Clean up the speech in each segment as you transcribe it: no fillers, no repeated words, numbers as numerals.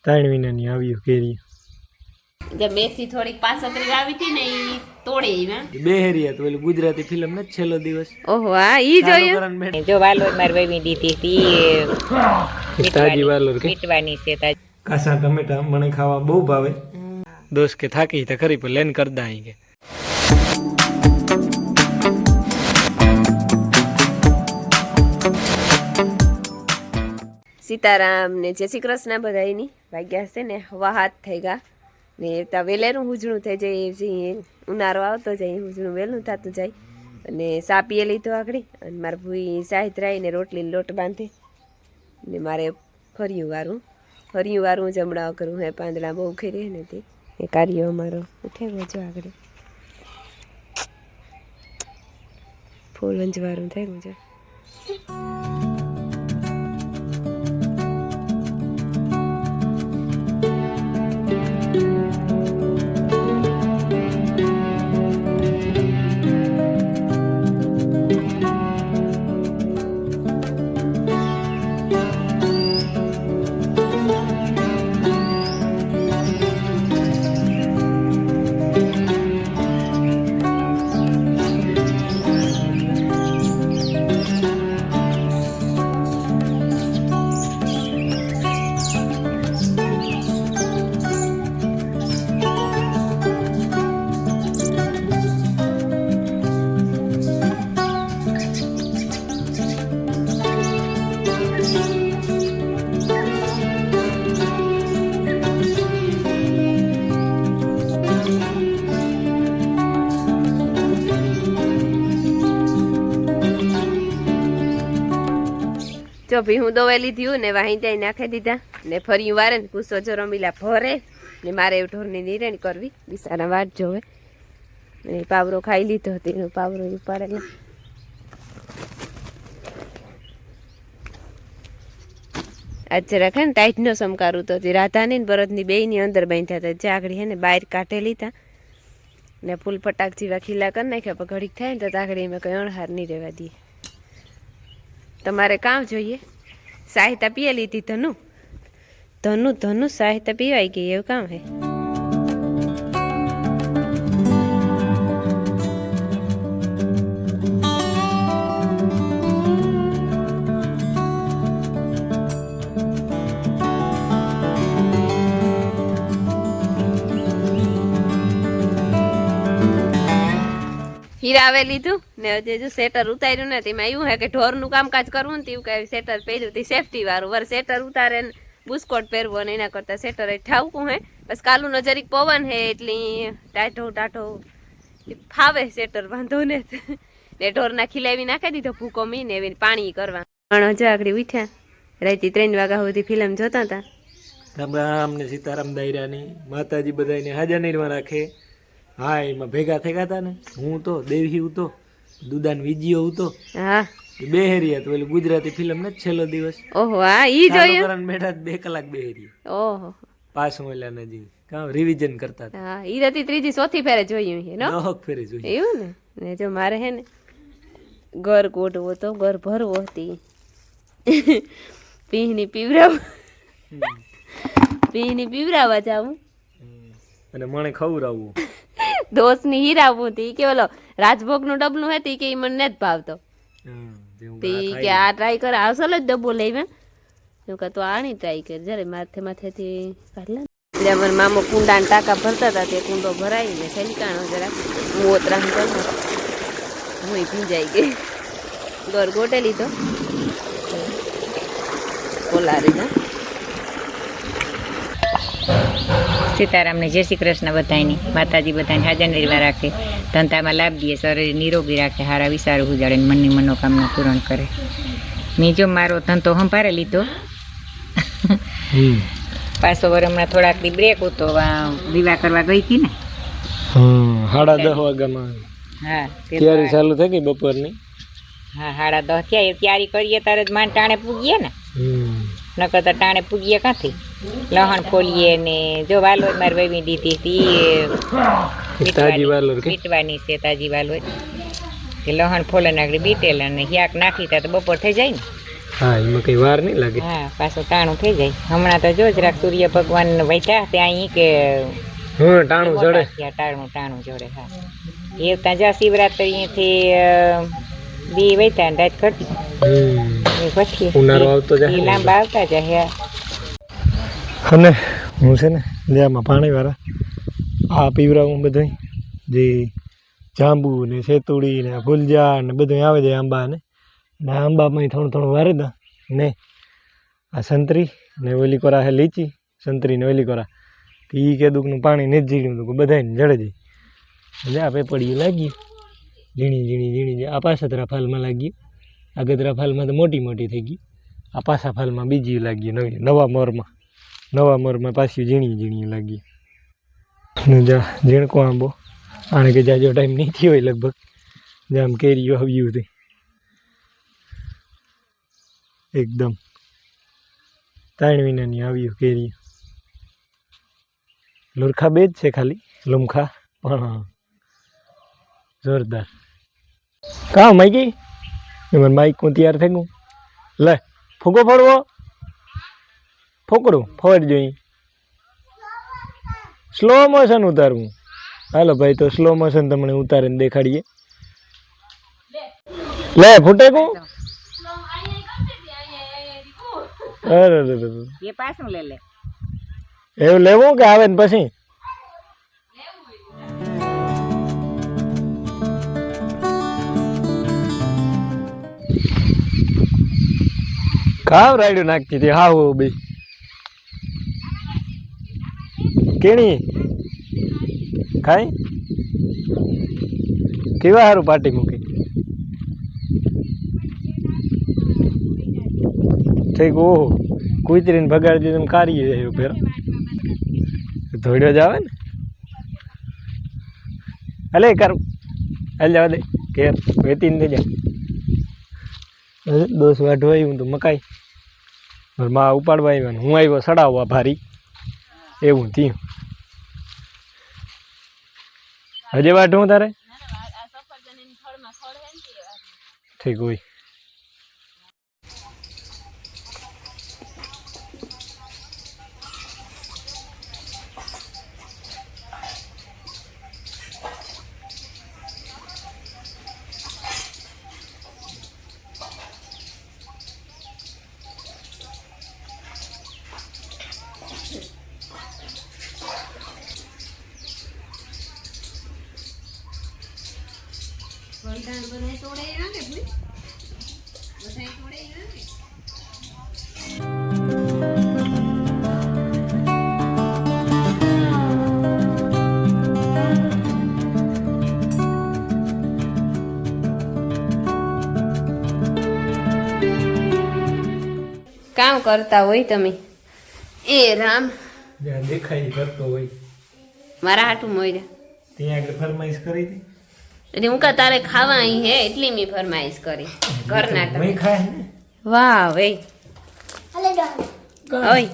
3 મહિનાની આવ્યું કેરી જે મેથી થોડીક પાસકરી વાવી હતી ને ઈ તોડી મેં બેહરિયા તો પેલું ગુજરાતી ફિલ્મ ને છેલ્લો દિવસ. ઓહો હા ઈ જોયું જો વાલોર માર વેવી દીધી હતી તાજી વાલોર કે મીઠવાની છે તાજી. કાસા ટમેટા મને ખાવા બહુ ભાવે. દોસ્ત કે થાકી તો ખરી પણ લેન કરદા અહીં કે સીતારામ ને જય શ્રી કૃષ્ણ બધાયની ભાગ્યા છે ને હવા હાથ થઈ ગયા ને ત્યાં વેલેરું હુજણું થઈ જાય ઉનાળો આવતો જાય હુજણું વહેલું થતું જાય અને સા પીએ લીધો આગળ અને મારા ભૂઈ સાહિત રહીને રોટલી લોટ બાંધે ને મારે ફર્યું વારું જમણા કરું હે પાંદડા બહુ ખેરી નથી એ કાર્યો અમારો ઉઠે જો આગળ ફૂલ વંજવારું થઈ ગયું છે. જો ભી હું દોવેલી થયું ને વાહી ત્યાં નાખી દીધા ને ફરી વારે ને કુસો જો રમીલા ભરે ને મારે ઢોરની નિરણ કરવી બિસારા વાટ જોવે ને પાવરો ખાઈ લીધો હતો એનો પાવરો ઉપાડેલા આજ જરાક હે ને ટાઈટ નો સમકારું તો રાધાની ને ભરતની બેયની અંદર બાંધ્યા હતા જાગડી હે ને બહાર કાઢેલી હતા ને ફૂલ ફટાક જેવા ખીલા કરી નાખ્યા પણ ઘડીક થાય ને તો તાગડી એમાં કંઈ અણહાર નહીં રહેવા દઈએ. તમારે કામ જોઈએ સાહિત્ય પીએ લીધી ધનુ સાહિત્ય પીવાઈ ગઈ એવું કામ હે. હીરાવે લીધું ને હજી જો સેટર ઉતાર્યું ને તેમાં એવું હે કે ઢોરનું કામકાજ કરવું ને તેવું કઈ સેટર પહેર્યું તે સેફટી વાળું વર સેટર ઉતારે ને બુસ્કોટ પહેરવો ને એના કરતા સેટર એ ઠાવકું હે બસ કાલું નજરીક પવન હે એટલી ટાઢો ફાવે સેટર વાંધો ને ઢોરના ખીલાવી નાખી દીધો ભૂકો મીને એવી પાણી કરવા પણ હજુ આગળ ઉઠ્યા રાતે 3 વાગ્યા સુધી ફિલ્મ જોતા હતા. રામ રામ ને સીતારામ દાયરાની માતાજી બધાને હાજર નિર્વા રાખે. હા એમાં ભેગા થઈ ગયા હતા ને હું તો દેવી હતો દુદાન વિજીયો હતો હા બેહરિયા તો પેલું ગુજરાતી ફિલ્મ ને છેલ્લો દિવસ. ઓહો હા ઈ જોયું કરન બેઠા 2 કલાક બેહરિયા. ઓહો પાછું ઓલા નજી કામ રિવિઝન કરતા હતા. હા ઈ હતી ત્રીજી ચોથી ફેરે જોયું હે નો 10 ફેરે જોયું એવું ને જો મારે હે ને ઘર ગોડવો તો ઘર ભરવો હતી પીહની પીવરાવા જાવું અને મને ખવડાવવું દોસ્તની હીરાવું હતી કે ઓલો રાજભોગનું ડબલું હતી કે મને નથી ભાવતો કે આ ટ્રાય કર આવસલ જ ડબ્બો લઈ તો આની ટ્રાય કરી જયારે માથેથી કાઢલા અમારા મામો કુંડાના ટાંકા ભરતા હતા તે કુંડો ભરાઈને છલકાણો જરાક હું ઓતરા કરું હું ભીંજાઈ ગઈ ઘર ગોટે લીધો કોલારી ના. સીતારામને જય શ્રી કૃષ્ણ બધાની માતાજી બધાને હાજર નિર્વા રાખે ધંધામાં લાભ દે શરીર નિરોગી રાખે હારા વિચારો ઉજાડે મનની મનોકામના પૂરણ કરે. મેં જો મારો ધંધો સંભાળે લીધો પાછો વર હમણાં થોડાક દી બ્રેક હતો વિવાહ કરવા ગઈ હતી ને 10:30 વાગ્યામાં હા તૈયારી ચાલુ થઈ ગઈ બપોરની. હા 10:30 થયા તૈયારી કરીએ ત્યારે જ માંડ ટાણે પૂગીએ ને નકર તો ટાણે પૂગીએ ક્યાંથી લહણ ખોલીએ ને જો વાલોર માર વેવી દીધી હતી મીઠવાની છે તાજી વાલોર કે લહણ ફોલે નાખડી બીટેલા ને હિયાક નાખી તા તો બપોર થઈ જાય ને હા એમાં કઈ વાર નહીં લાગે. હા પાછું ટાણું થઈ જાય. હમણાં તો જો જરાક સૂર્ય ભગવાન વૈઠા ત્યાં અહીં કે હા ટાણું ચડે. ટાણું જોડે. હા એ ત્યાં જા શિવરાત્રીથી દી વૈતા ને રાત ઘટી પછી ઉનાળો આવતો જાય ઈ લાંબા આવતા જાય. અને હું છે ને જ્યાંમાં પાણી વાળા આ પીવરાવું બધું જે જાંબુ ને સેતુડી ને ફૂલજા ને બધું આવે છે આંબા ને આંબામાં થોડું થોડું વારે દા ને આ સંતરી ને ઓલી કોરા હે લીચી સંતરી ને ઓલી કોરા એ કેદુકનું પાણી નથી જીણ્યું હતું બધાને જડે જાય એટલે આ પેપડીયું લાગ્યું ઝીણી ઝીણી ઝીણી આ પાછતરા ફાલમાં લાગ્યું આ ગદરા ફાલમાં તો મોટી મોટી થઈ ગઈ આ પાછા ફાલમાં બીજી લાગ્યું નવા મોરમાં પાછી ઝીણી ઝીણી લાગી ને જા ઝીણકો આંબો આને કે જાજો ટાઈમ નહીં થયો હોય લગભગ જામ કેરીઓ આવ્યું હતી એકદમ 3 મહિનાની આવ્યું કેરી લુરખા બે જ છે ખાલી લુમખા પણ જોરદાર કાં માઈકી એમાં માઈક હું તૈયાર થઈ ગયું લે ફૂકો ફોડવો ફોકડું ફોડ જોઈ સ્લો મોશન ઉતારવું હાલો ભાઈ તો સ્લો મોશન તમને ઉતારીને દેખાડીએ લે ફૂટે કું અરે એ પાછું લે એવું લેવું કે આવે ને પછી કાવ રાયડું નાખતી હતી હા હો બે કેણી ખાઈ કેવા સારું પાટી મૂકી ઠીક ઓહો કુતરીને ભગાડી દીધું કાઢી જાય ફેર ધોડ્યો જ આવે ને અલે કર હાલ જવા દે ઘેર વેતીને થઈ જાય દોસ્ત વાઢવા આવ્યું તો મકાઈ માં ઉપાડવા આવ્યા હું આવ્યો સડાવવા ભારી એવું થયું હજે વાઢું તારે ઠીક હોય કામ કરતા હોય તમે એ રામ જ્યાં દેખાય કરતો હોય મારા હાટું મોર્યા ત્યાં આગળ ફરમાઈશ કરી હતી એટલે હું કા તારે ખાવા અહીં હે એટલી મેં ફરમાઈશ કરી ઘરના મેં ખાય ને વાહ ભાઈ ઓય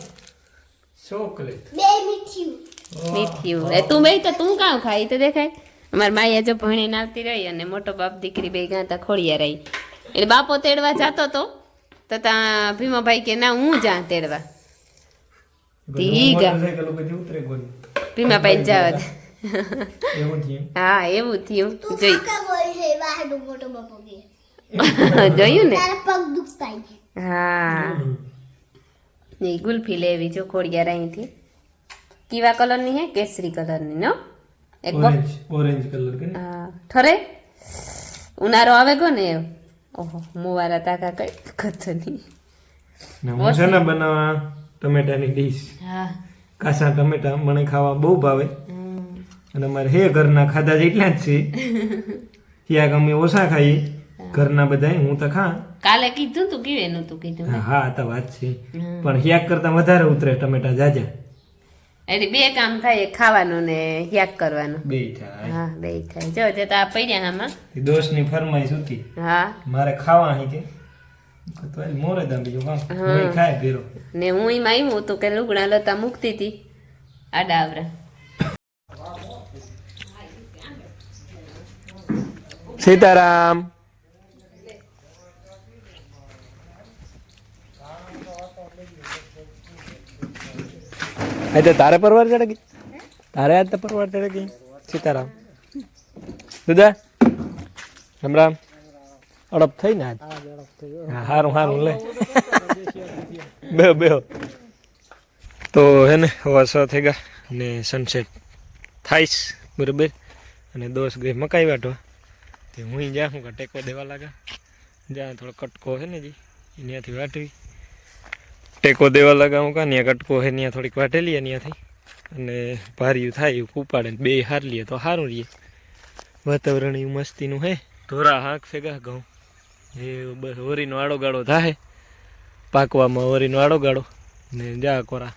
ચોકલેટ મીઠ્યું એ તું બે તો તું કામ ખાઈ તો દેખાય અમાર માયા જો ભણીને આવતી રહી અને મોટો બાપ દીકરી બે ગાતા ખોડિયા રહી એટલે બાપો તેડવા જતો તો ત્યાં ભીમાભાઈ કે ના હું જા તેડવા ભીમાભાઈ જવા દે હા એવું થયું જોયું ને હા નહીં ગુલ્ફી લેવી જો ખોડિયાર અહીંથી કેવા કલરની હે કેસરી કલરની નો એક ઓરેન્જ કલર કે હા ઠરે ઉનાળો આવે ગો ને ઓહો મુવારા તાકા કઈ કથની હું છે ને બનાવવા ટમેટાની ડીશ હા કાચા ટમેટા મને ખાવા બહુ ભાવે અને અમારે હે ઘરના ખાધા જેટલા જ છે ત્યાં અમે ઓછા ખાઈએ ઘરના બધા હું તો ખા કાલે કીધું તું કેવેનું તું કીધું હા તો વાત છે પણ હિયાક કરતા વધારે ઉતરે ટમેટા જાજા એટલે બે કામ થાય એક ખાવાનું ને યાક કરવાનું બે થાય હા બે થાય જો તે તો આ પડ્યા આમાં દોસ્તની ફરમાઈશ હતી હા મારે ખાવા અહીં કે તો મોરે દા બીજું કામ હું ખાય ભેરો ને હું એમાં આવ્યું હતું કે લુગડા લતા મૂકતી હતી આડા આવરા સીતારામ આજે તારે પરવાર ચડે ગઈ તારે આજ તો પરવાર ચડે ગઈ સીતારામ દુદા રામ રામ અડપ થઈ ને આજ હા હારું હારું લે બેહો બેહો તો હે ને વર્ષો થઈ ગયા ને સનસેટ થાઈશ બરાબર અને દોસ્ત ગઈ મકાઈ વાટવા તે હું જ્યાં હું ટેકો દેવા લાગા જ્યાં થોડો કટકો છે ને જી ત્યાંથી વાટવી ટેકો દેવા લાગા હું કાં ત્યાં કટકો છે ત્યાં થોડીક વાટેલી ત્યાંથી અને ભાર્યું થાય એવું ઉપાડે ને બે હાર લઈએ તો સારું રહીએ વાતાવરણ એવું મસ્તીનું હે ધોરા હાંક ફેગા ઘઉં એ બસ ઓરીનો આડો ગાળો થાય પાકવામાં ઓરીનો આડો ગાળો ને જા કોરા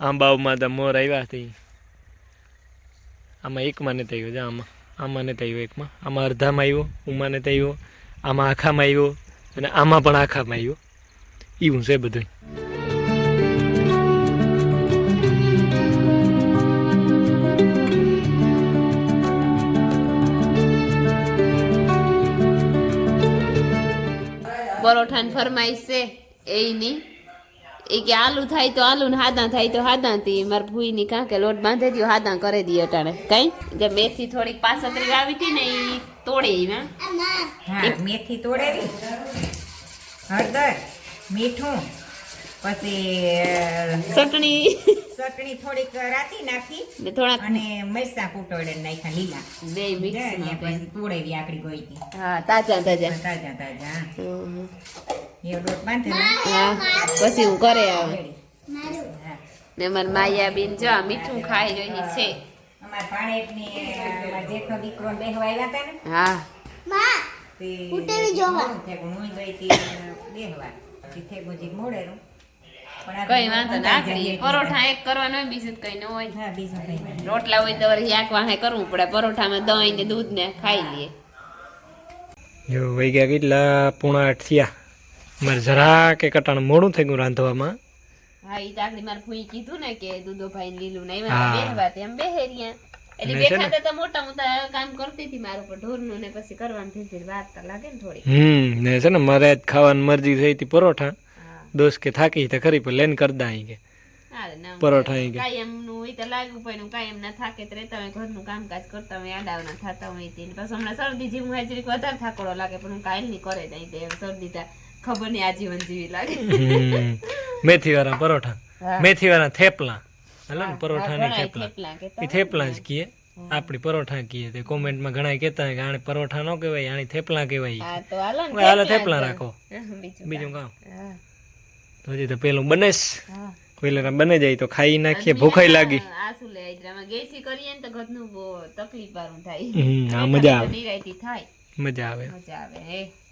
આંબાઓમાં તો મોર આવ્યા હતી આમાં એકમાં ને થયો જા આમાં ને થયો એકમાં આમાં અડધામાં આવ્યો ઉમાં ને થયો આમાં આખામાં આવ્યો અને આમાં પણ આખામાં આવ્યો એવું છે બધું પરોઠાની ફરમાઈશ છે એની એ કે આલુ થાય તો આલુ ને હાદા થાય તો હાદા થી મારા ભૂઈ ની કાં કે લોટ બાંધે દો હાદા કરી દી અટાણે કઈ જે મેથી થોડીક પાસતરી વાવી હતી ને એ તોડે હા મેથી તોડેલી હળદર મીઠું પછી ચટણી થોડીક રાતી નાખી ને થોડાક અને મરચાં કૂટોડે નાખ્યા લીલા બે મિક્સ પછી તોડેલી આકડી ગઈ હતી હા તાજા તાજા તાજા તાજા હમ. એ લોટ બાંધે હા પછી હું કરે આવે હા ને મારી માયાબીન જો આ મીઠું ખાઈ રહી છે અમાર પાણેટની જેઠો દીકરો બેહવા આવ્યા હતા ને હા તે ઉતેવી જોવા હું ગઈ હતી બેહવા થી ગુજી મોડેરું કઈ વાંધો ના પરોઠા એક કરવાનો હોય બીજું કઈ ન હોય હા બીજું કઈ રોટલા હોય તો વળી શાક વાહે કરવું પડે પરોઠામાં દહીં ને દૂધ ને ખાઈ લઈએ જો વહી ગયા કેટલા 7:30 થયા મારે જરા કે કટાણ મોડું થઈ ગયું રાંધવામાં હા ઈ તો આગળ મારે ફૂઈ કીધું ને કે દૂધો ભાઈ લીલું ને હા. બેહવા તેમ બેહેરિયા એટલે અને છે ને- બેઠા તો મોટા મોટા કામ કરતી હતી મારું પર ઢોરનું ને પછી કરવાનું થઈ હતી વાર તો લાગે ને થોડી ને છે ને મારે આજ ખાવાની મરજી થઈ હતી પરોઠા હા દોસ્ત કે થાકી તો ખરી પણ લેન કરતા અહીં કે હા ના પરોઠા અહીં કે કાયમનું હોય તો લાગુ પડે કાયમ ના થાકે તો રહેતા હોય ઘરનું કામકાજ કરતા હોય આડાવના થતા હોય તે ને પછી હમણાં શરદી જેવું હોય જરીક વધારે થાકડો લાગે પણ હું કાયમ નહીં કરે દઈ તે શરદી તા ખબર નહીં આજીવન જેવી લાગે મેથી વાળા પરોઠા હા. મેથી વાળા થેપલા હાલો ને પરોઠા ને ઘણાય થેપલા થેપલા કહેતા એ થેપલા જ કીએ આપણી પરોઠા કીએ તે કોમેન્ટમાં ઘણા કહેતા હોય કે આને પરોઠા ન કહેવાય આને થેપલા કહેવાય હા તો હાલો ને હવે હાલો થેપલા થેપલા જ. રાખો બીજું બીજું કામ હા તો હજી તો પેલું બનેશ હા પેલા બને જાય તો ખાઈ નાખીએ ભૂખાઈ લાગી આ શું લે આમાં ગેસી કરીએ ને તો ઘરનું બહુ તકલીફ વાળું થાય હા મજા આવે નિરાયતી થાય મજા આવે મજા આવે હે